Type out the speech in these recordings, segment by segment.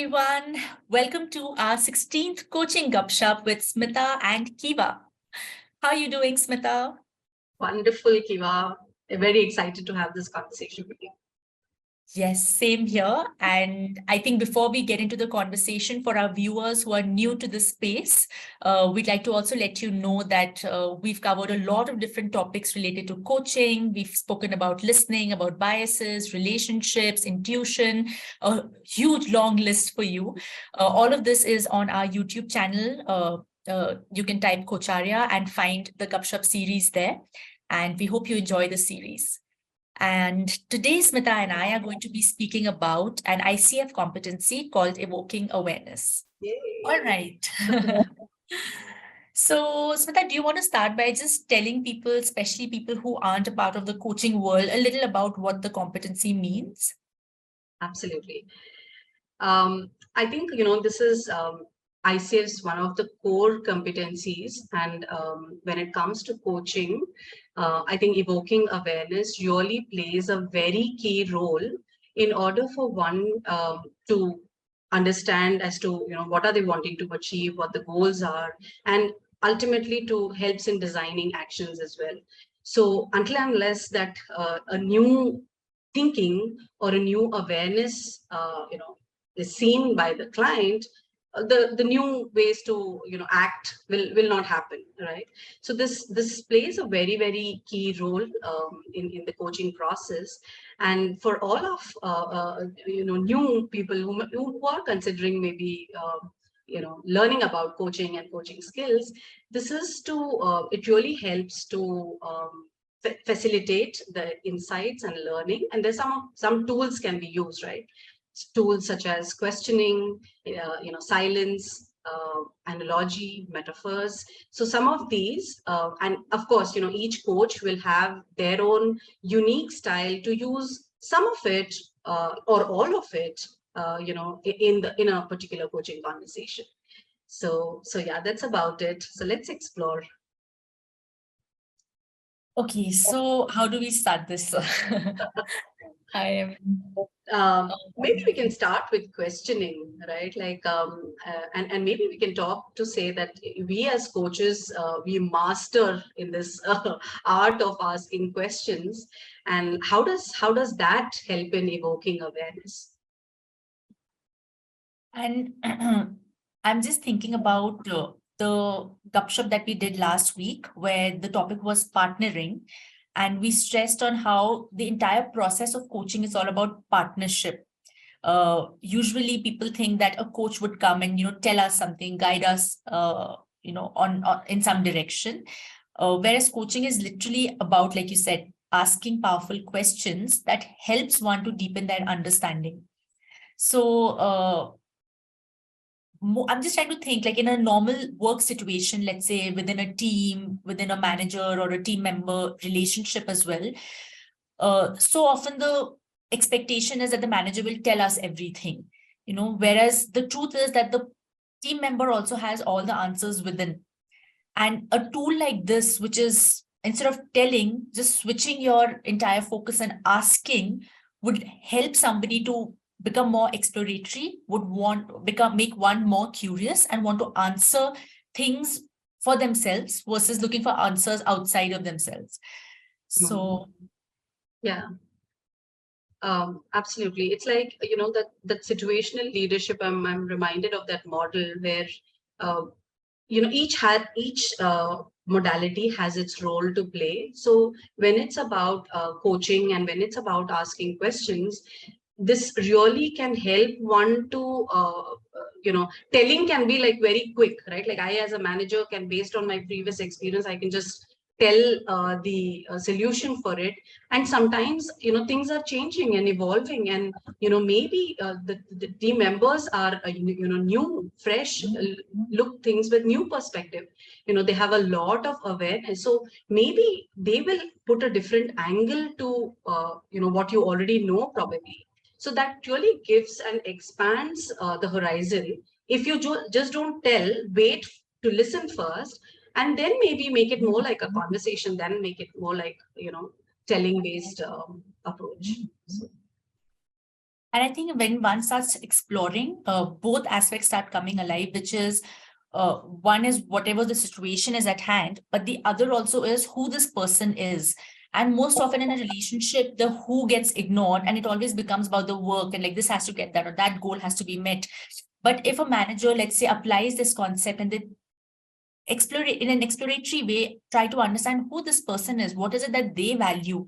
everyone. Welcome to our 16th coaching Gupshup with Smita and Kiwa. How are you doing, Smita? Wonderful, Kiwa. I'm very excited to have this conversation with you. Yes, same here. And I think before we get into the conversation, for our viewers who are new to this space, we'd like to also let you know that we've covered a lot of different topics related to coaching. We've spoken about listening, about biases, relationships, intuition, a huge long list for you. All of this is on our YouTube channel. You can type Kocharya and find the Gupshup series there. And we hope you enjoy the series. And today, Smita and I are going to be speaking about an ICF competency called Evoking Awareness. Yay. All right. So, Smita, do you want to start by just telling people, especially people who aren't a part of the coaching world, a little about what the competency means? Absolutely. I think, this is ICF's one of the core competencies. And when it comes to coaching, I think evoking awareness really plays a very key role in order for one to understand as to, what are they wanting to achieve, what the goals are, and ultimately to helps in designing actions as well. So until and unless that a new thinking or a new awareness, is seen by the client, the new ways to act will not happen, right? So this plays a very key role in the coaching process. And for all of new people who are considering maybe learning about coaching and coaching skills, this is to it really helps to facilitate the insights and learning. And there's some tools can be used, right? Tools such as questioning, silence, analogy, metaphors. So some of these, and of course, each coach will have their own unique style to use some of it or all of it, in a particular coaching conversation. So yeah, that's about it. So let's explore. Okay, so how do we start this? I am. Maybe we can start with questioning, right? Like, and maybe we can talk to say that we as coaches, we master in this art of asking questions. And how does that help in evoking awareness? And I'm just thinking about the Gupshup that we did last week, where the topic was partnering. And we stressed on how the entire process of coaching is all about partnership. Usually people think that a coach would come and, tell us something, guide us, on in some direction. Whereas coaching is literally about, like you said, asking powerful questions that helps one to deepen their understanding. So I'm just trying to think, like in a normal work situation, let's say within a team, within a manager or a team member relationship as well. So often the expectation is that the manager will tell us everything, whereas the truth is that the team member also has all the answers within. And a tool like this, which is instead of telling, just switching your entire focus and asking, would help somebody to become more exploratory, make one more curious and want to answer things for themselves versus looking for answers outside of themselves. So yeah, absolutely. It's like, that situational leadership. I'm reminded of that model where each modality has its role to play. So when it's about coaching and when it's about asking questions, this really can help one to telling can be like very quick, right? Like I as a manager can, based on my previous experience, I can just tell the solution for it. And sometimes things are changing and evolving, and maybe the team members are new, fresh, look things with new perspective. They have a lot of awareness, so maybe they will put a different angle to what you already know probably. So that really gives and expands the horizon. If you just don't tell, wait to listen first, and then maybe make it more like a conversation, then make it more like telling based approach. So. And I think when one starts exploring, both aspects start coming alive, which is one is whatever the situation is at hand, but the other also is who this person is. And most often in a relationship, the who gets ignored and it always becomes about the work and like this has to get that or that goal has to be met. But if a manager, let's say, applies this concept and they explore it in an exploratory way, try to understand who this person is, what is it that they value,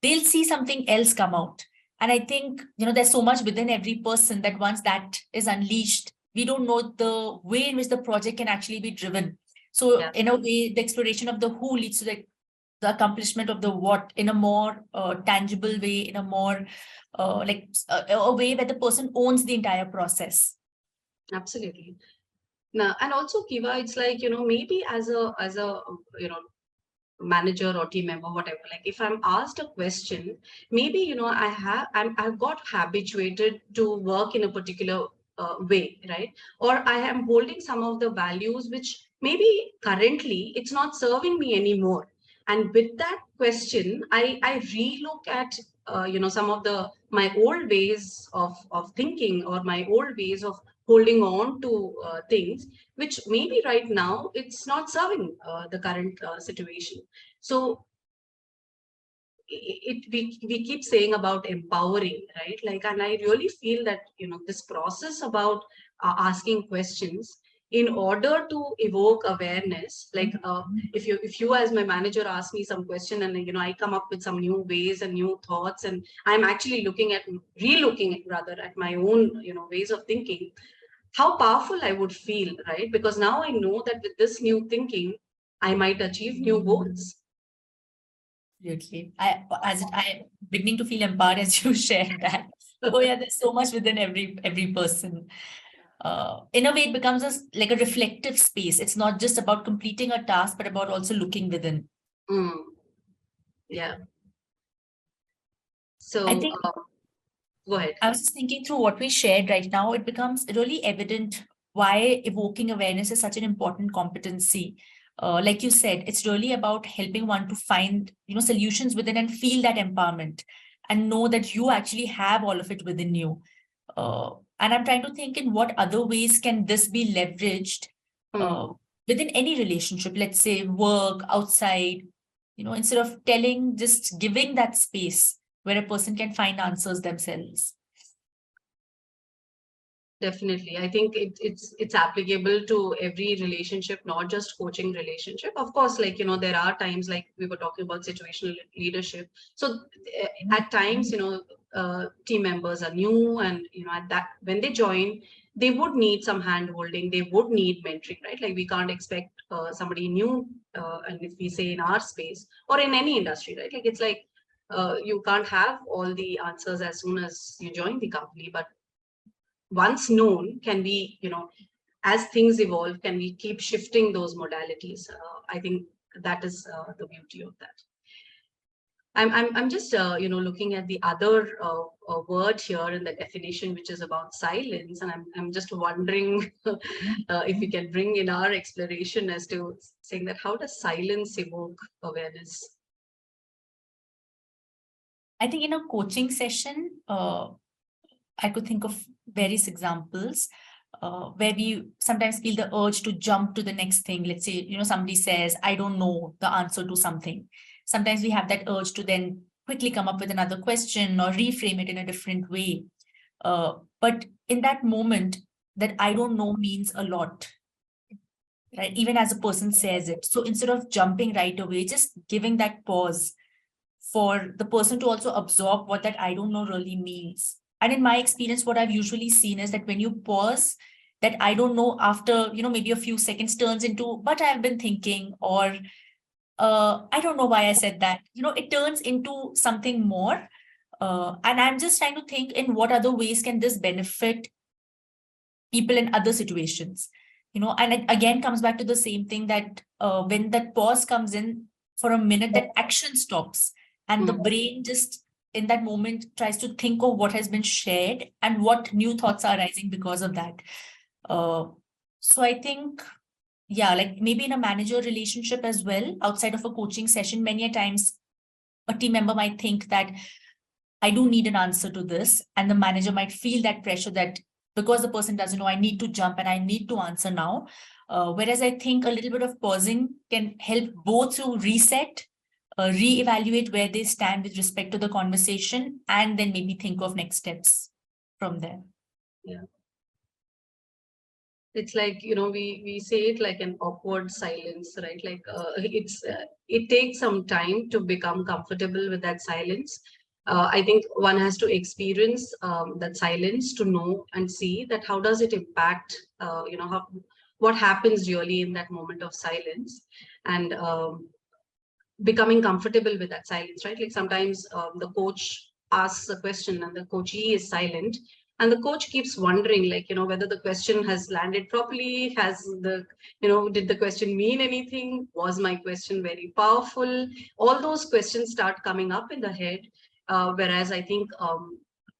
they'll see something else come out. And I think, there's so much within every person that once that is unleashed, we don't know the way in which the project can actually be driven. So Yeah. in a way, the exploration of the who leads to the accomplishment of the what in a more tangible way, in a more a way where the person owns the entire process. Absolutely. Now, and also Kiva, it's like, maybe as a manager or team member, whatever, like if I'm asked a question, maybe, I've got habituated to work in a particular way, right? Or I am holding some of the values which maybe currently it's not serving me anymore. And with that question, I relook at some of the my old ways of thinking, or my old ways of holding on to things which maybe right now it's not serving the current situation. So we keep saying about empowering, right? Like, and I really feel that this process about asking questions in order to evoke awareness, like if you as my manager ask me some question, and I come up with some new ways and new thoughts, and I'm actually relooking rather at my own ways of thinking, how powerful I would feel, right? Because now I know that with this new thinking I might achieve new goals. Absolutely. I beginning to feel empowered as you share that. Oh yeah, there's so much within every person. In a way, it becomes like a reflective space. It's not just about completing a task, but about also looking within. Yeah. I So think go ahead. I was just thinking through what we shared right now, it becomes really evident why evoking awareness is such an important competency. Like you said, it's really about helping one to find, solutions within and feel that empowerment and know that you actually have all of it within you. And I'm trying to think in what other ways can this be leveraged uh, within any relationship, let's say work, outside, instead of telling, just giving that space where a person can find answers themselves. Definitely. I think it's applicable to every relationship, not just coaching relationship. Of course, like, there are times like we were talking about situational leadership. So at times, team members are new, and, at that, when they join, they would need some hand holding, they would need mentoring, right? Like we can't expect somebody new, and if we say in our space or in any industry, right? Like it's like, you can't have all the answers as soon as you join the company, but once known, can we, as things evolve, can we keep shifting those modalities? I think that is the beauty of that. I'm just looking at the other word here in the definition, which is about silence, and I'm just wondering if we can bring in our exploration as to saying that how does silence evoke awareness? I think in a coaching session, I could think of various examples where we sometimes feel the urge to jump to the next thing. Let's say, somebody says, I don't know the answer to something. Sometimes we have that urge to then quickly come up with another question or reframe it in a different way. But in that moment, that I don't know means a lot, right? Even as a person says it. So instead of jumping right away, just giving that pause for the person to also absorb what that I don't know really means. And in my experience, what I've usually seen is that when you pause, that I don't know after, maybe a few seconds turns into, but I've been thinking, or I don't know why I said that. It turns into something more. And I'm just trying to think in what other ways can this benefit people in other situations. And it again comes back to the same thing that when that pause comes in for a minute, that action stops and the brain just in that moment tries to think of what has been shared and what new thoughts are arising because of that. So I think, yeah, like maybe in a manager relationship as well, outside of a coaching session, many a times a team member might think that I do need an answer to this. And the manager might feel that pressure that because the person doesn't know, I need to jump and I need to answer now. Whereas I think a little bit of pausing can help both to reset, reevaluate where they stand with respect to the conversation, and then maybe think of next steps from there. Yeah. It's like, we say it like an awkward silence, right? Like it takes some time to become comfortable with that silence. I think one has to experience that silence to know and see that how does it impact, what happens really in that moment of silence, and becoming comfortable with that silence, right? Like sometimes the coach asks a question and the coachee is silent, and the coach keeps wondering, like, whether the question has landed properly, has the, did the question mean anything? Was my question very powerful? All those questions start coming up in the head. Whereas I think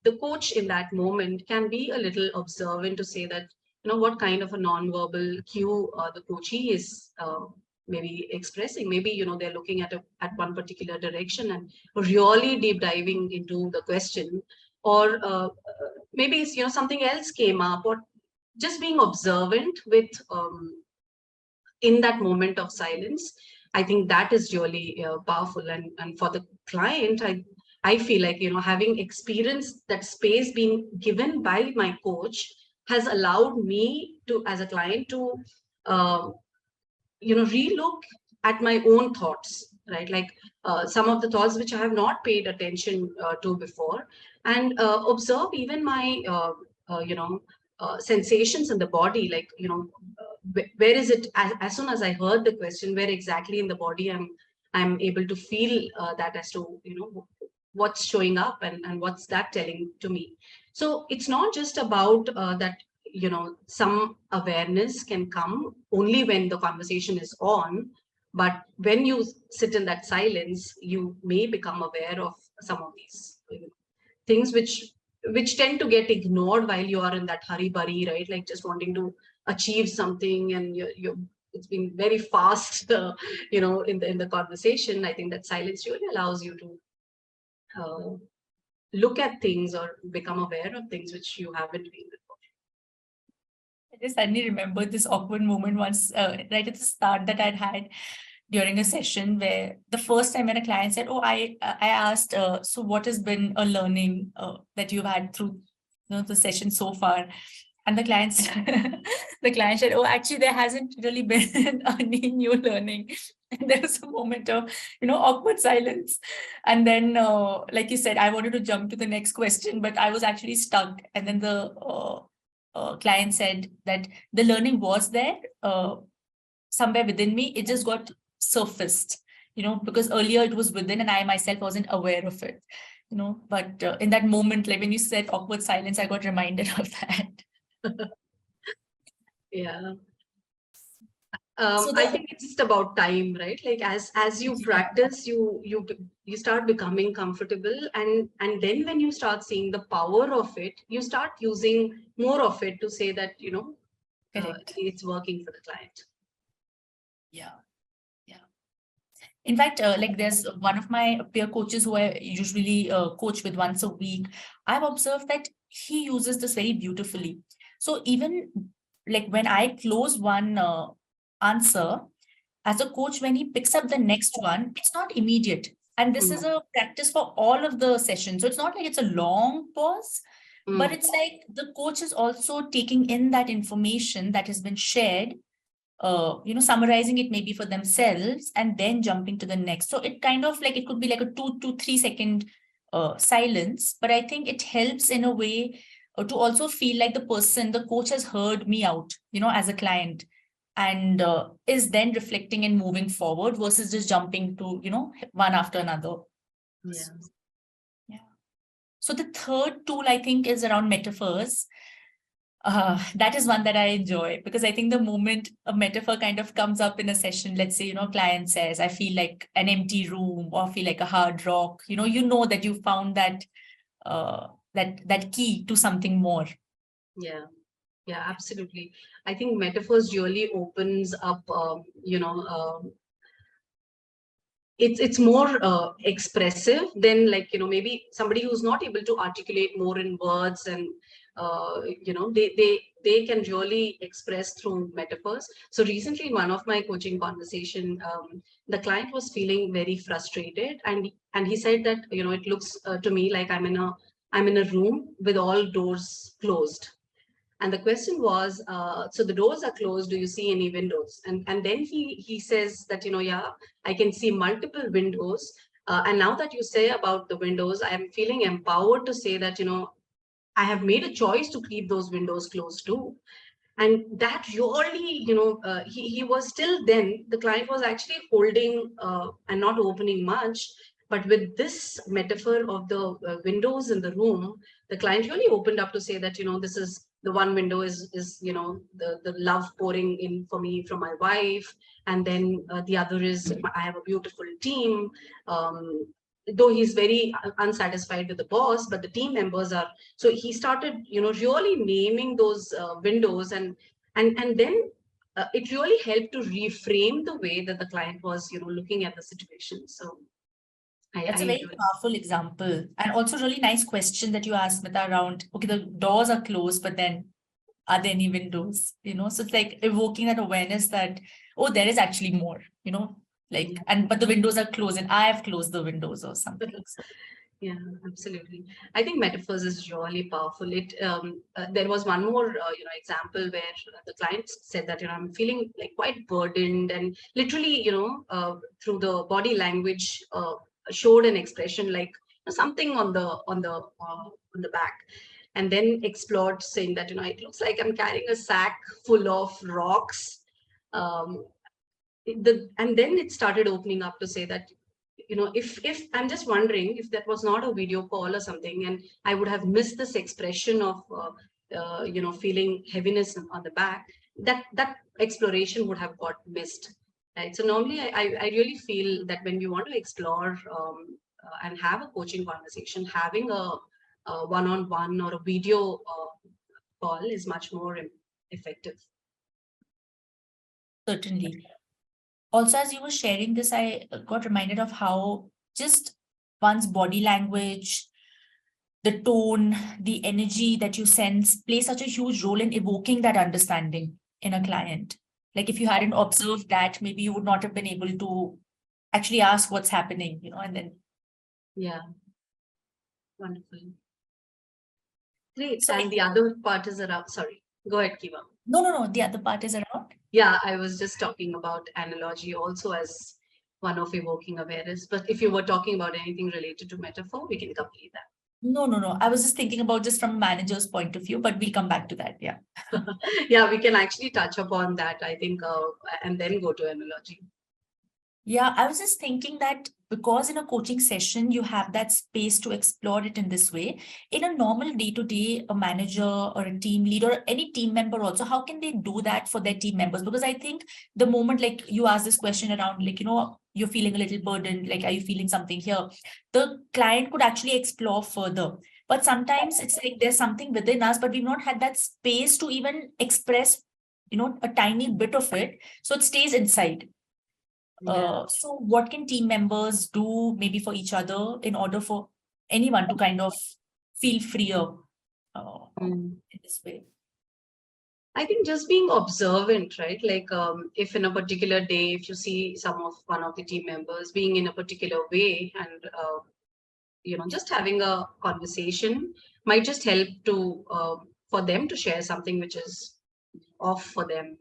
the coach in that moment can be a little observant to say that, what kind of a non-verbal cue the coachee is maybe expressing. Maybe they're looking at one particular direction and really deep diving into the question, or maybe something else came up, or just being observant with in that moment of silence. I think that is really powerful, and for the client, I feel like having experienced that space being given by my coach has allowed me to, as a client, to uh, relook at my own thoughts, right? Like some of the thoughts which I have not paid attention to before, and observe even my sensations in the body, like where is it, as soon as I heard the question, where exactly in the body I'm able to feel that, as to what's showing up, and what's that telling to me. So it's not just about that some awareness can come only when the conversation is on, but when you sit in that silence, you may become aware of some of these things which tend to get ignored while you are in that hurry burry, right? Like just wanting to achieve something, and you it's been very fast in the conversation. I think that silence really allows you to uh, look at things or become aware of things which you haven't been before. I just suddenly remembered this awkward moment once, right at the start, that I'd had during a session where the first time when a client said, "Oh, I asked, so what has been a learning that you've had through the session so far?" And the client the client said, "Oh, actually, there hasn't really been any new learning." And there was a moment of awkward silence, and then like you said, I wanted to jump to the next question, but I was actually stuck. And then the client said that the learning was there somewhere within me. It just got surfaced, because earlier it was within and I myself wasn't aware of it, but in that moment, like when you said awkward silence, I got reminded of that. Yeah. So I think it's just about time, right? Like as you practice, you start becoming comfortable, and then when you start seeing the power of it, you start using more of it to say that correct. it's working for the client. Yeah. In fact, like there's one of my peer coaches who I usually coach with once a week. I've observed that he uses this very beautifully. So even like when I close one answer, as a coach, when he picks up the next one, it's not immediate. And this is Mm, a practice for all of the sessions. So it's not like it's a long pause, but mm, it's like the coach is also taking in that information that has been shared, summarizing it maybe for themselves and then jumping to the next. So it kind of like, it could be like a 2 to 3 second silence, but I think it helps in a way to also feel like the coach has heard me out, as a client, and is then reflecting and moving forward versus just jumping to, one after another. yeah. Yeah. So the third tool I think is around metaphors. That is one that I enjoy, because I think the moment a metaphor kind of comes up in a session, let's say, client says, "I feel like an empty room," or "feel like a hard rock," that you found that key to something more. Yeah. Yeah, absolutely. I think metaphors really opens up, it's more expressive than, like, maybe somebody who's not able to articulate more in words, and they can really express through metaphors. So recently in one of my coaching conversation, the client was feeling very frustrated, and he said that, it looks to me like I'm in a room with all doors closed. And the question was, so the doors are closed, do you see any windows? And then he says that, yeah, I can see multiple windows. And now that you say about the windows, I am feeling empowered to say that, I have made a choice to keep those windows closed too. And that really, he was still, then the client was actually holding and not opening much. But with this metaphor of the windows in the room, the client really opened up to say that, this is the one window is the love pouring in for me from my wife. And then the other is, I have a beautiful team. Though he's very unsatisfied with the boss, but the team members are. So he started, really naming those windows, and then it really helped to reframe the way that the client was, looking at the situation. So That's a I very powerful example. And also really nice question that you asked, Smita, around, okay, the doors are closed, but then are there any windows? So it's like evoking that awareness that, oh, there is actually more, like, but the windows are closed and I have closed the windows or something. So Yeah, absolutely. I think metaphors is really powerful. There was one more example where the client said that, I'm feeling like quite burdened, and literally, through the body language, showed an expression like something on the back, and then explored saying that, it looks like I'm carrying a sack full of rocks. Um, and then it started opening up to say that, if I'm just wondering if that was not a video call or something, and I would have missed this expression of feeling heaviness on the back, that exploration would have got missed, right? So normally I really feel that when we want to explore and have a coaching conversation, having a one-on-one or a video call is much more effective. certainly. Also, as you were sharing this, I got reminded of how just one's body language, the tone, the energy that you sense play such a huge role in evoking that understanding in a client. Like if you hadn't observed that, maybe you would not have been able to actually ask what's happening, and then. Yeah, wonderful. Great. So And the other part is around, sorry, go ahead, Kiva. no, the other part is around. Yeah, I was just talking about analogy also as one of evoking awareness. But if you were talking about anything related to metaphor, we can complete that. No. I was just thinking about just from a manager's point of view, but we'll come back to that. Yeah. Yeah, we can actually touch upon that, I think, and then go to analogy. Yeah, I was just thinking that because in a coaching session, you have that space to explore it in this way. In a normal day-to-day, a manager or a team lead or any team member also, how can they do that for their team members? Because I think the moment like you ask this question around like, you're feeling a little burdened, like, are you feeling something here? The client could actually explore further. But sometimes it's like there's something within us, but we've not had that space to even express, a tiny bit of it. So it stays inside. So what can team members do maybe for each other in order for anyone to kind of feel freer in this way? I think just being observant, right? Like if in a particular day, if you see one of the team members being in a particular way, and just having a conversation might just help to for them to share something which is off for them,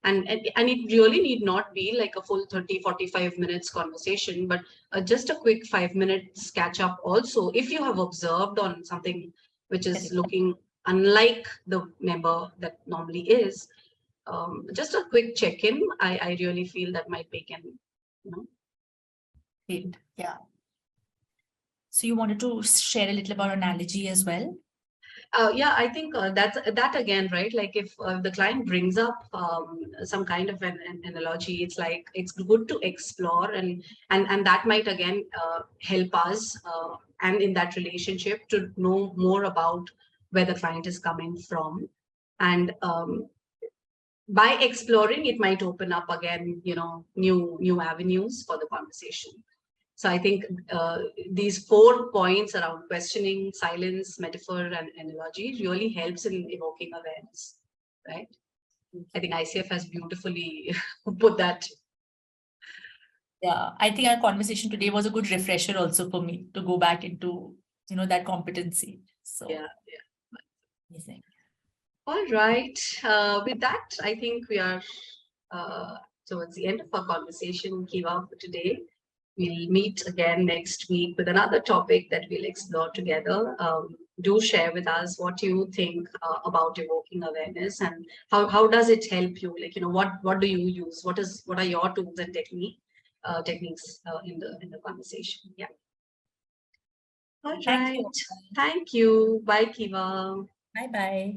and it really need not be like a full 30-45 minutes conversation, but just a quick 5 minutes catch up also, if you have observed on something which is looking unlike the member that normally is. Just a quick check-in, I really feel that might make an Great. Yeah. So you wanted to share a little about analogy as well? Yeah, I think that again, right? Like if the client brings up some kind of an analogy, it's like it's good to explore, and that might again help us and in that relationship to know more about where the client is coming from, and by exploring, it might open up again, new avenues for the conversation. So I think these 4 points around questioning, silence, metaphor, and analogy really helps in evoking awareness, right? I think ICF has beautifully put that. Yeah, I think our conversation today was a good refresher also for me to go back into, that competency. So Yeah. amazing. All right. With that, I think we are towards the end of our conversation, Kiva, for today. We'll meet again next week with another topic that we'll explore together. Do share with us what you think about evoking awareness, and how does it help you? Like, what do you use? What are your tools and techniques in the conversation? Yeah. All Thank right. you. Thank you. Bye, Kiva. Bye bye.